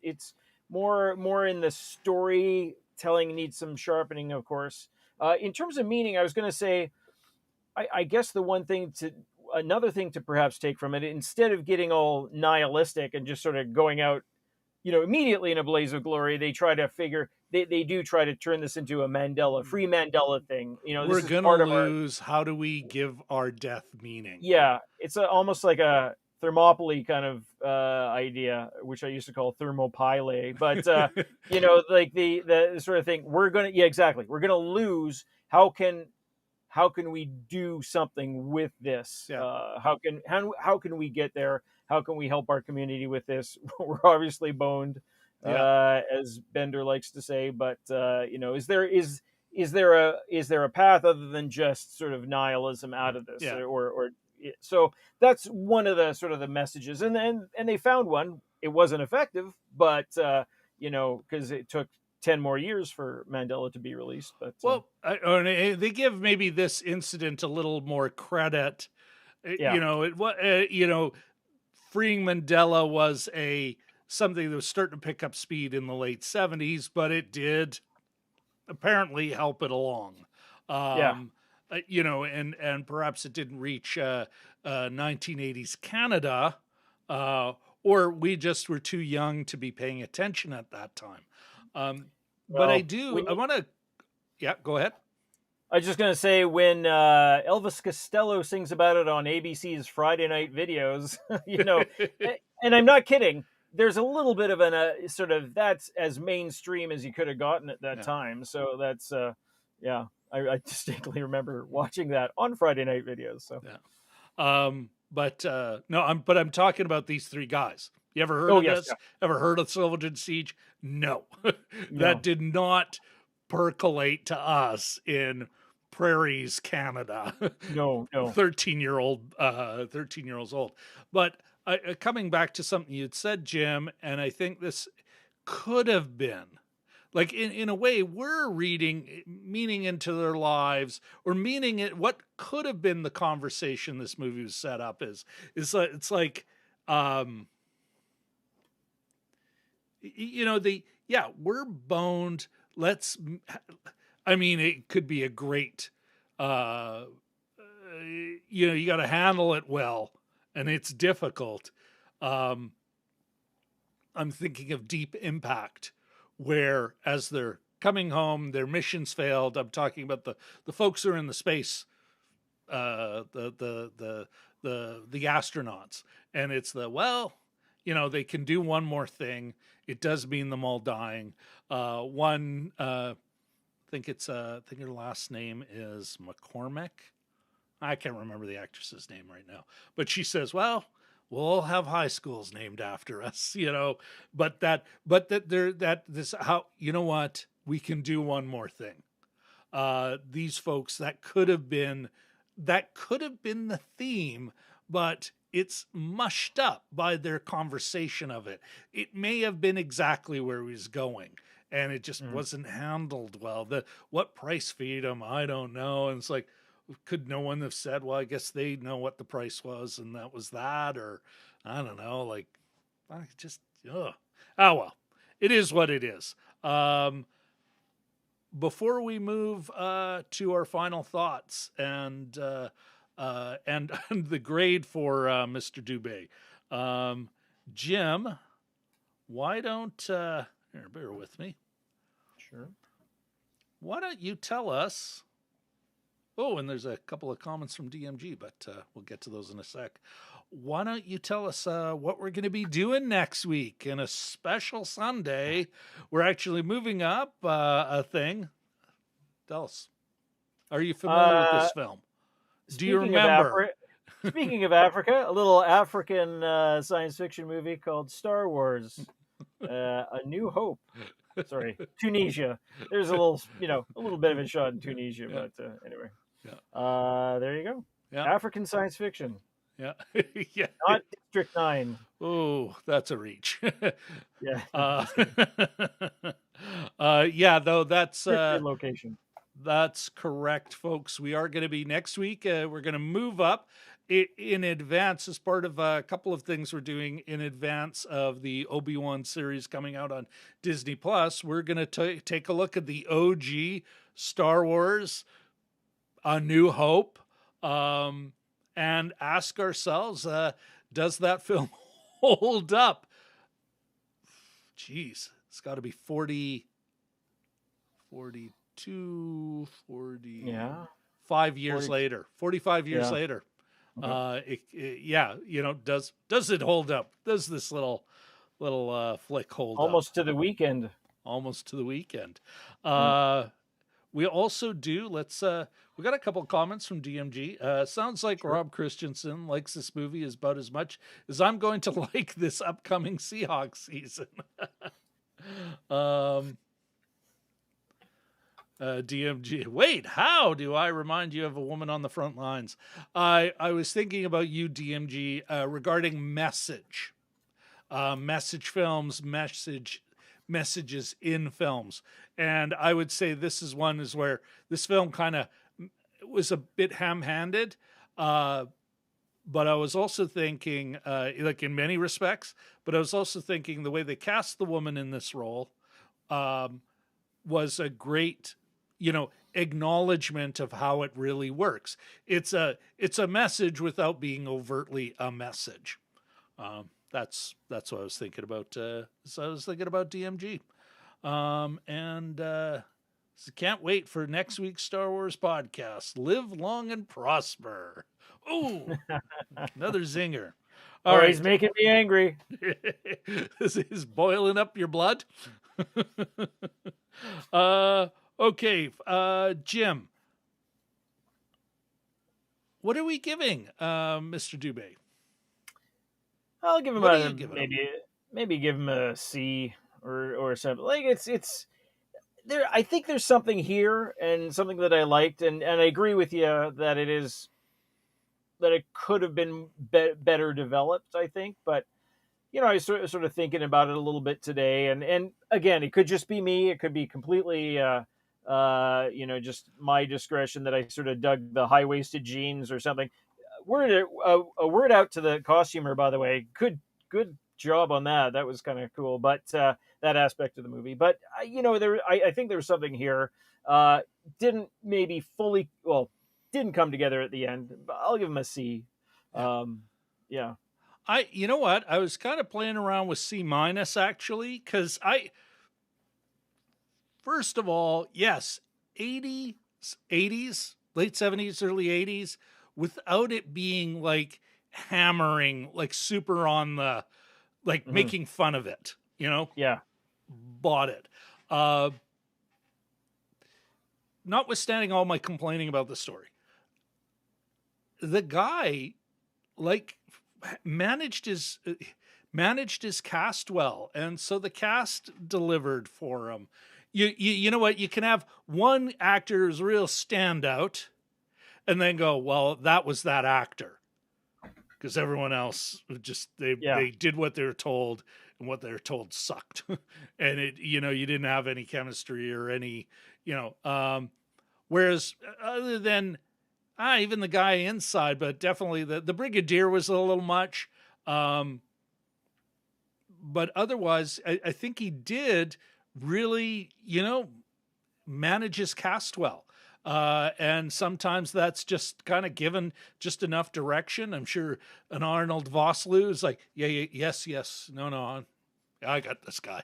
more in the storytelling needs some sharpening, of course. In terms of meaning, I was going to say, I guess another thing to perhaps take from it, instead of getting all nihilistic and just sort of going out, immediately in a blaze of glory, they try to figure, they do try to turn this into a free Mandela thing. We're This is going to part of lose. How do we give our death meaning? Yeah, it's almost like a Thermopylae kind of idea, which I used to call thermopyle. But like the sort of thing, we're gonna lose. How can we do something with this? Yeah. How can we get there? How can we help our community with this? We're obviously boned, as Bender likes to say. But is there a path other than just sort of nihilism out of this? Yeah. So that's one of the sort of the messages, and they found one. It wasn't effective, but because it took 10 more years for Mandela to be released. But they give maybe this incident a little more credit. Freeing Mandela was something that was starting to pick up speed in the late 70s, but it did apparently help it along. And perhaps it didn't reach 1980s Canada, or we just were too young to be paying attention at that time. But I want to, go ahead. I was just going to say, when Elvis Costello sings about it on ABC's Friday night videos, and I'm not kidding, there's a little bit of sort of, that's as mainstream as you could have gotten at that time. So that's, I distinctly remember watching that on Friday night videos. So, I'm talking about these three guys. You ever heard of this? Yeah. Ever heard of Silverton Siege? No, that did not percolate to us in Prairies, Canada. No. 13-year-olds old. But coming back to something you'd said, Jim, and I think this could have been, like, in a way, we're reading meaning into their lives, or meaning it. What could have been the conversation this movie was set up is it's like, we're boned. It could be a great, you got to handle it well, and it's difficult. I'm thinking of Deep Impact, where as they're coming home, their missions failed. I'm talking about the folks who are in the space, the astronauts, and it's they can do one more thing. It does mean them all dying. I think her last name is McCormick. I can't remember the actress's name right now, but she says, "Well, we'll have high schools named after us," But we can do one more thing. These folks, that could have been the theme, but it's mushed up by their conversation of it. It may have been exactly where he was going, and it just wasn't handled well. What price feed them, I don't know. And it's like, could no one have said, well, I guess they know what the price was, and that was that, or I don't know, like, I just, oh well, it is what it is. Before we move to our final thoughts and the grade for Mr. Dube, Jim, why don't here, bear with me. Sure. Why don't you tell us? Oh, and there's a couple of comments from DMG, but we'll get to those in a sec. Why don't you tell us what we're going to be doing next week in a special Sunday? We're actually moving up a thing. Tell us. Are you familiar with this film? Do you remember? Speaking of Africa, a little African science fiction movie called Star Wars, A New Hope. Sorry, Tunisia. There's a little, a little bit of a shot in Tunisia, Yeah. but anyway. Yeah. There you go. Yeah. African science fiction, Yeah. Yeah. not District 9. Oh, that's a reach. Yeah, uh, just kidding. yeah, though Strictly location. that's correct, folks. We are going to be next week. We're going to move up in advance as part of a couple of things we're doing in advance of the Obi-Wan series coming out on Disney Plus. We're going to take a look at the OG Star Wars, A New Hope, and ask ourselves, does that film hold up? Jeez, it's got to be 40, 42, 40, Yeah. 5 years 40. later, 45 years Yeah. later. Okay. Yeah, does it hold up? Does this little flick hold Almost up? to the weekend. Almost to the weekend. Yeah. We also do, we got a couple of comments from DMG. Sounds like Sure. Rob Christensen likes this movie about as much as I'm going to like this upcoming Seahawks season. DMG, wait, how do I remind you of a woman on the front lines? I was thinking about you, DMG, regarding message films, messages in films. And I would say this is one is where this film kind of was a bit ham-handed, but I was also thinking, like in many respects, but I was also thinking the way they cast the woman in this role was a great, acknowledgement of how it really works. It's a message without being overtly a message. That's what I was thinking about. So I was thinking about DMG, and can't wait for next week's Star Wars podcast. Live long and prosper. Oh, another zinger. All right, he's making me angry. This is boiling up your blood. Okay, Jim. What are we giving, Mr. Dube? I'll give him maybe give him a C or something. Like it's there. I think there's something here and something that I liked, and I agree with you that it could have been better developed. I think, but I was sort of thinking about it a little bit today, and again, it could just be me. It could be completely just my discretion that I sort of dug the high-waisted jeans or something. A word out to the costumer, by the way. Good job on that. That was kind of cool. But that aspect of the movie. But I think there was something here. Didn't come together at the end. But I'll give him a C. Yeah. You know what? I was kind of playing around with C- actually, because first of all, yes, 80s, late 70s, early 80s, without it being like hammering, like super on the, like making fun of it, Yeah. Bought it. Notwithstanding all my complaining about the story, the guy, like, managed his cast well, and so the cast delivered for him. You know what? You can have one actor who's a real standout, and then go, well, that was that actor, because everyone else just they did what they were told, and what they were told sucked, and you didn't have any chemistry or any whereas other than. Even the guy inside, but definitely the Brigadier was a little much. But otherwise, I think he did really, manage his cast well. And sometimes that's just kind of given just enough direction. I'm sure an Arnold Vosloo is like, yes, no, I got this guy.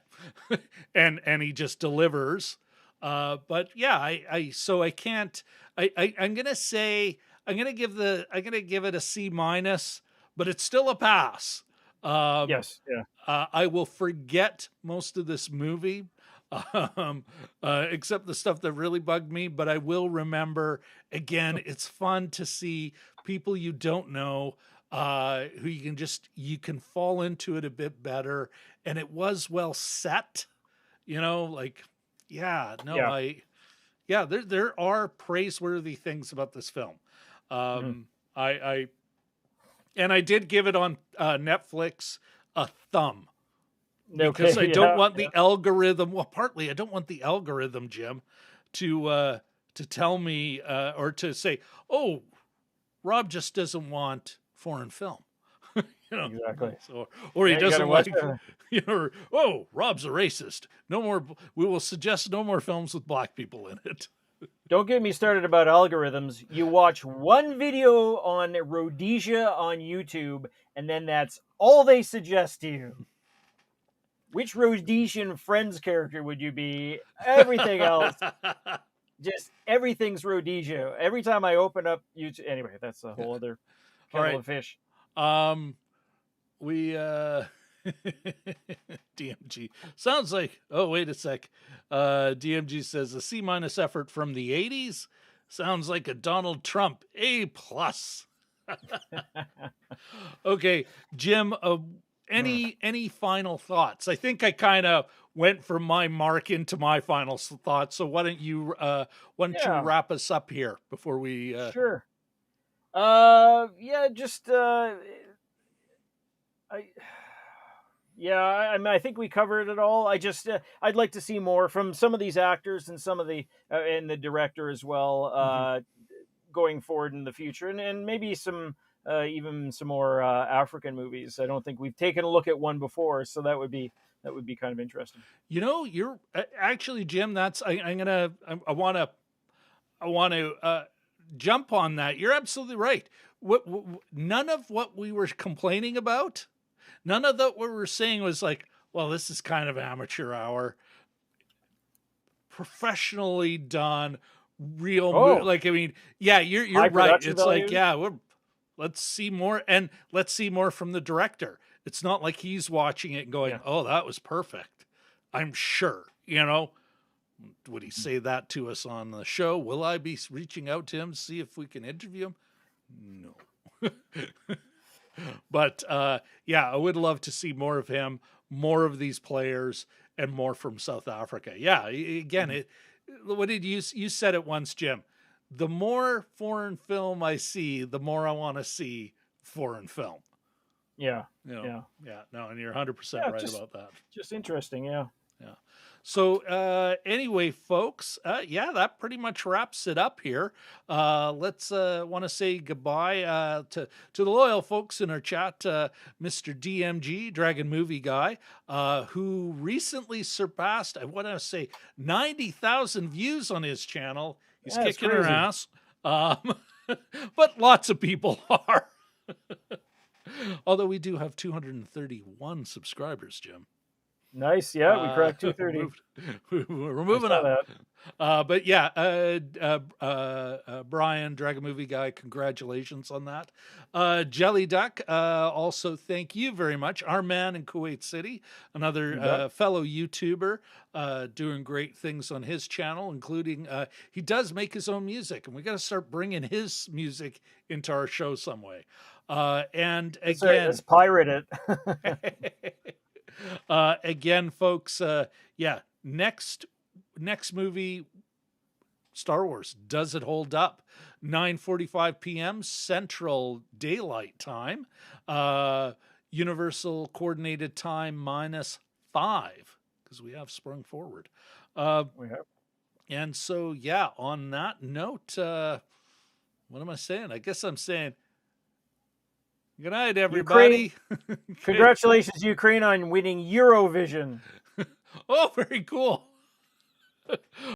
and he just delivers. But yeah, I'm gonna give it a C-, but it's still a pass. Yes. Yeah. I will forget most of this movie, except the stuff that really bugged me. But I will remember. Again, it's fun to see people you don't know, who you can fall into it a bit better, and it was well set. You know, like, yeah, no, Yeah. there are praiseworthy things about this film. Mhm. I and I did give it on Netflix a thumb because Okay. I don't Yeah. want the algorithm. Well, partly I don't want the algorithm, Jim, to tell me or to say, "Oh, Rob just doesn't want foreign film." You know, Exactly. so or he Yeah, you got to doesn't watch like, that. you know, oh, Rob's a racist. No more. We will suggest no more films with black people in it. Don't get me started about algorithms. You watch one video on Rhodesia on YouTube, and then that's all they suggest to you. Which Rhodesian Friends character would you be? Everything else, just everything's Rhodesia. Every time I open up YouTube, anyway, that's a whole other All kettle right. of fish. We DMG sounds like, oh, wait a sec. DMG says a C- effort from the 80s sounds like a Donald Trump A+. Okay, Jim, any final thoughts? I think I kind of went from my mark into my final thoughts. So why don't you Yeah, wrap us up here before we sure. Yeah, just I. Yeah, I mean, I think we covered it all. I just, I'd like to see more from some of these actors and some of the, and the director as well, Mhm. going forward in the future, and maybe some, even some more African movies. I don't think we've taken a look at one before, so that would be kind of interesting. You know, you're actually, Jim. That's I'm gonna I want to jump on that. You're absolutely right. None of what we were complaining about, none of that what we were saying was like, well, this is kind of amateur hour, professionally done, real Oh, like I mean, yeah, you're high right. production It's like, values. yeah, let's see more and let's see more from the director. It's not like he's watching it and going, Yeah. "Oh, that was perfect." I'm sure, you know. Would he say that to us on the show? Will I be reaching out to him to see if we can interview him? No. But yeah, I would love to see more of him, more of these players, and more from South Africa. Yeah, again, Mhm. what did you said it once, Jim? The more foreign film I see, the more I want to see foreign film. Yeah. You know, Yeah. yeah, no, and you're 100% Yeah. right about that. Just interesting. Yeah. Yeah. So anyway, folks, yeah, that pretty much wraps it up here. Let's want to say goodbye to the loyal folks in our chat, Mr. DMG, Dragon Movie Guy, who recently surpassed, I want to say, 90,000 views on his channel. He's Yeah, it's kicking her crazy. ass, but lots of people are. Although we do have 231 subscribers, Jim. Nice. Yeah, we cracked We're 230. we're I moving saw up. that. But yeah, Brian, Dragon Movie Guy, congratulations on that. Jelly Duck, also thank you very much. Our man in Kuwait City, another You bet. fellow YouTuber, doing great things on his channel, including he does make his own music, and we got to start bringing his music into our show some way. And That's right. again, Let's pirate it. again, folks, yeah, next movie, Star Wars, does it hold up? 9:45 p.m. Central Daylight Time, Universal Coordinated Time -5 because we have sprung forward. We have. And so, yeah, on that note, what am I saying? I guess I'm saying good night, Ukraine. everybody. Congratulations, Ukraine, on winning Eurovision. Oh, very cool.